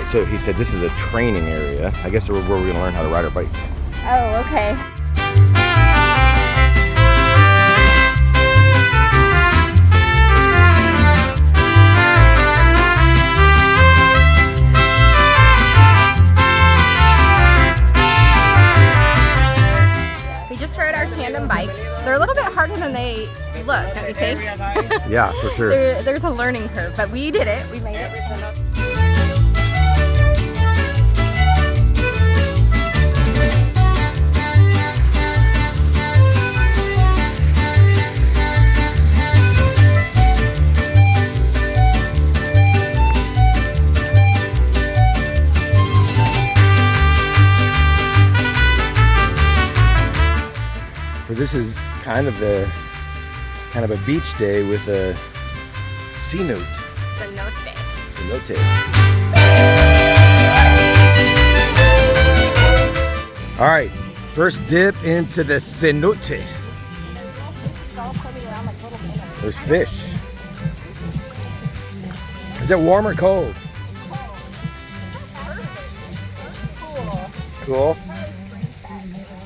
So he said this is a training area. I guess where we're going to learn how to ride our bikes. Oh, okay. We just rode our tandem bikes. They're a little bit harder than they look, don't you think? Yeah, for sure. There's a learning curve, but we did it. We made it. So this is kind of a beach day with a cenote. Cenote. Cenote. All right, first dip into the cenote. There's fish. Is it warm or cold? Cool.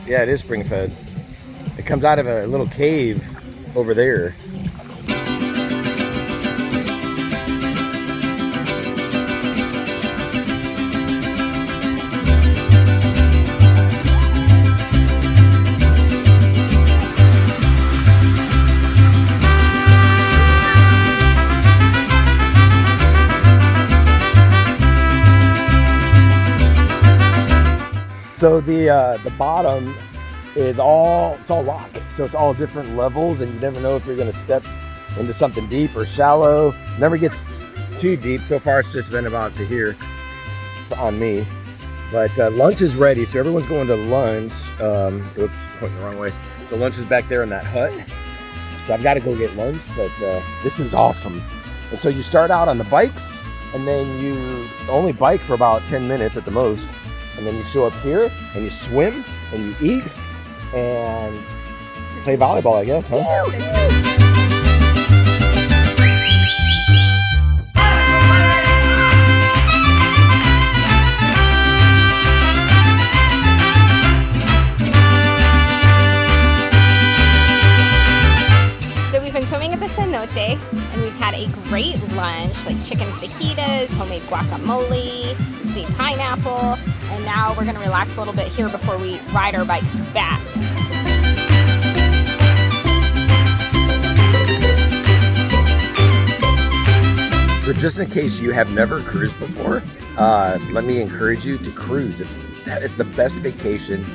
Yeah, it is spring fed. It comes out of a little cave over there. So the bottom is all rock, so it's all different levels, and you never know if you're going to step into something deep or shallow. Never gets too deep. So far it's just been about to here on me, but lunch is ready, so everyone's going to lunch. Oops, pointing the wrong way. So lunch is back there in that hut, so I've got to go get lunch, but this is awesome. And so you start out on the bikes, and then you only bike for about 10 minutes at the most, and then you show up here and you swim and you eat and play volleyball, I guess, huh? So we've been swimming at the Cenote, and we've had a great lunch, like chicken fajitas, homemade guacamole, sweet pineapple, and now we're gonna relax a little bit here before we ride our bikes back. So just in case you have never cruised before, let me encourage you to cruise. It's the best vacation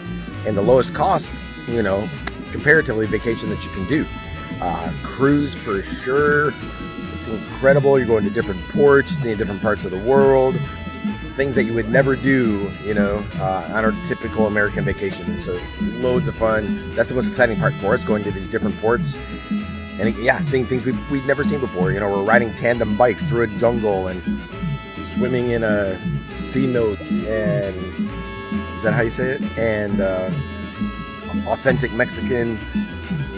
and the lowest cost, you know, comparatively vacation that you can do. Cruise for sure. It's incredible. You're going to different ports, you're seeing different parts of the world, things that you would never do, you know, on a typical American vacation. So loads of fun. That's the most exciting part for us, going to these different ports. And yeah, seeing things we've never seen before. You know, we're riding tandem bikes through a jungle and swimming in a cenote, and is that how you say it? And authentic Mexican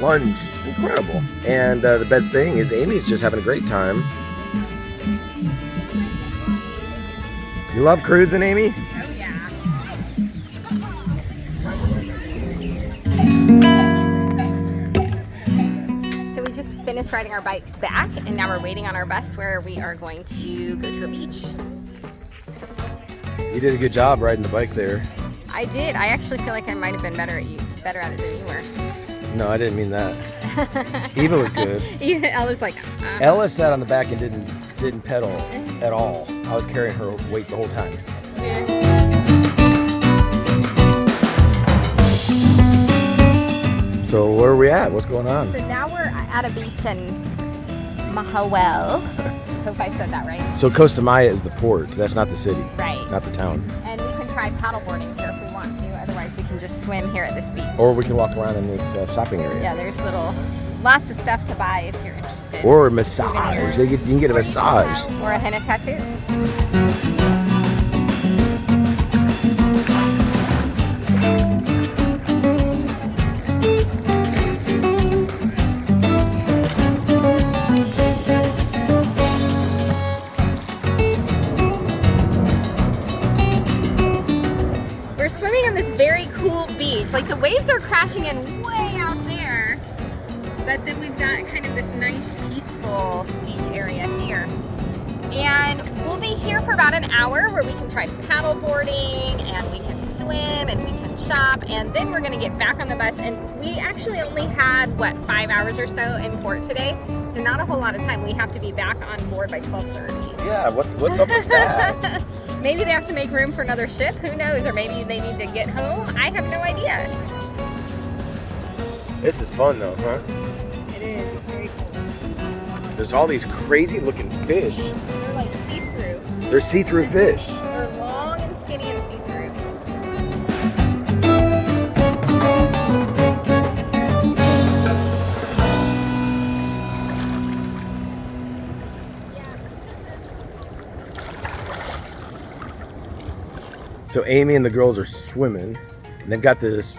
lunch. It's incredible. And the best thing is Amy's just having a great time. You love cruising, Amy? Oh yeah. So we just finished riding our bikes back, and now we're waiting on our bus where we are going to go to a beach. You did a good job riding the bike there. I did. I actually feel like I might have been better at it than you were. No, I didn't mean that. Eva was good. I was like, Ella sat on the back and didn't pedal at all. I was carrying her weight the whole time. So where are we at? What's going on? So now we're at a beach in Mahahual. Hope I said that right. So Costa Maya is the port. That's not the city. Right. Not the town. And we can try paddleboarding here if we want to. Otherwise, we can just swim here at this beach. Or we can walk around in this shopping area. Yeah, there's lots of stuff to buy if you're interested. Or a massage. You can get a massage. Or a henna tattoo. swimming on this very cool beach. Like the waves are crashing in way out there, but then we've got kind of this nice peaceful beach area here. And we'll be here for about an hour where we can try paddle boarding and we can swim and we can shop, and then we're gonna get back on the bus. And we actually only had, what, 5 hours or so in port today, so not a whole lot of time. We have to be back on board by 12:30. Yeah, what's up with that? Maybe they have to make room for another ship, who knows, or maybe they need to get home. I have no idea. This is fun though, huh? It is, it's very cool. There's all these crazy looking fish. They're like see-through. They're see-through fish. They're long and skinny and see-through. So Amy and the girls are swimming, and they've got this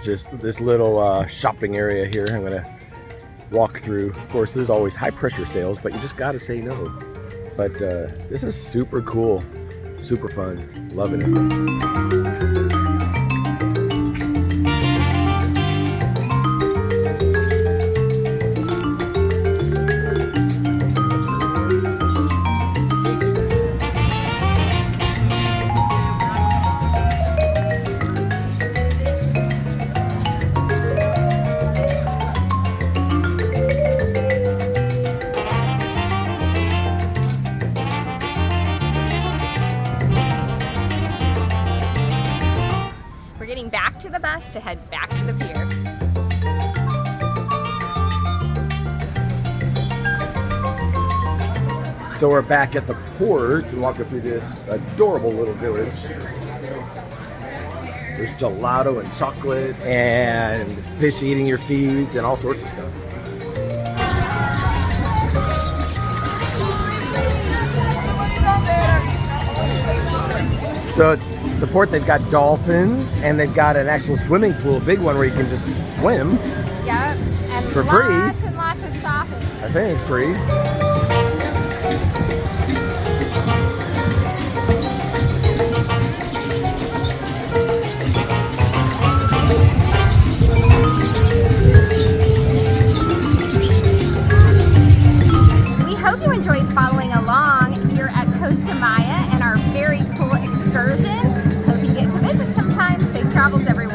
little shopping area here. I'm gonna walk through. Of course, there's always high pressure sales, but you just gotta say no. But this is super cool, super fun, loving it. Back to the bus to head back to the pier. So we're back at the port and walking through this adorable little village. There's gelato and chocolate and fish eating your feet and all sorts of stuff. So the port, they've got dolphins and they've got an actual swimming pool, a big one where you can just swim. Yep, and for lots free. And lots of shopping. I think free. We hope you enjoyed following along here at Costa Maya and our very cool excursion. Hope you get to visit sometime. Safe travels, everyone.